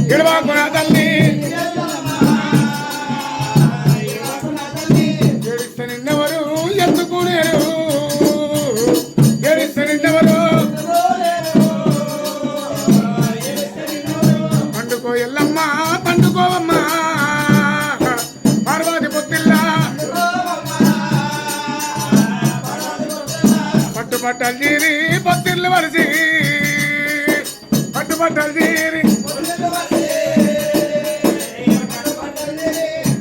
ఇడవాకున తల్లి ఏడిస్తే నిన్నెవరు ఎత్తుకునేరు ఏడిస్తే నిన్నెవరు పండుకో ఎల్లమ్మ పండుకోవమ్మా పార్వతి పొత్తిల్లా పట్టుబట్టలు తీరి పొత్తిళ్ళు వరిసి పట్టుబట్టలు తీరి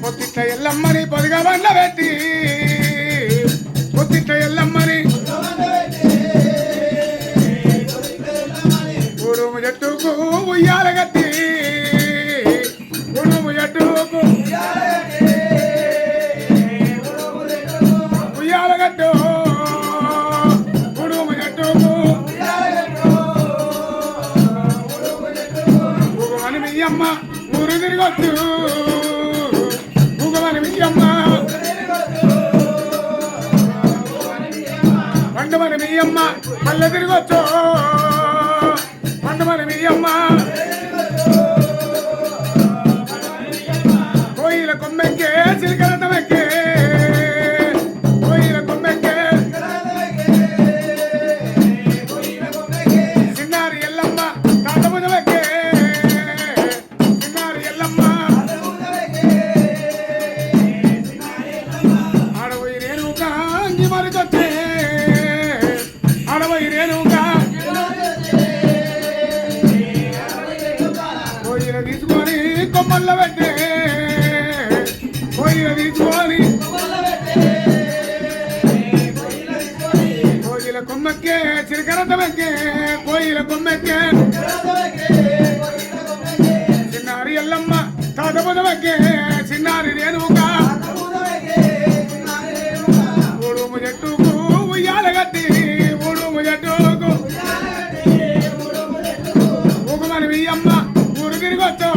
పొత్తిట్ల ఎల్లమ్మని పొదిగా బండ్ల పెట్టి పొత్తిట్ల ఎల్లమ్మని ఉడుము చెట్టుకు ఉయ్యాల గట్టి ఉడుము చెట్టుకు ఉయ్యాల గట్టు ఉడుము చెట్టుకు ఉగుమని మీ అమ్మ ఊరు తిరగొచ్చు ఉగుమని మీ అమ్మ పండుమని మీ అమ్మ మళ్ళీ తిరగొచ్చు పండుమని మీ అమ్మ కోయిల కొమ్మెక్కే చిలికలతమెక్కే కోయిల కొమ్మెక్కే చిన్నారి ఎల్లమ్మ తాతముదమెక్కే చిన్నారి ఎల్లమ్మ ఆడబోయి రేణుగా అంగి మరికొచ్చే ఆడబోయి రేణుగా కోయిల తీసుకొని కొమ్మల్ల పెట్టే కోయిల తీసుకొని కోయిల కొమ్మెక్కే చిరకరతమెక్కే కోయిల కొమ్మెక్కే చిన్నారి ఎల్లమ్మ తాతముదమెక్కే చిన్నారి రేణుగా ఉడుము చెట్టుకు ఉయ్యాల గట్టి ఉడుము చెట్టుకు ఉగుమని మీ అమ్మ ఊరు తిరిగొచ్చు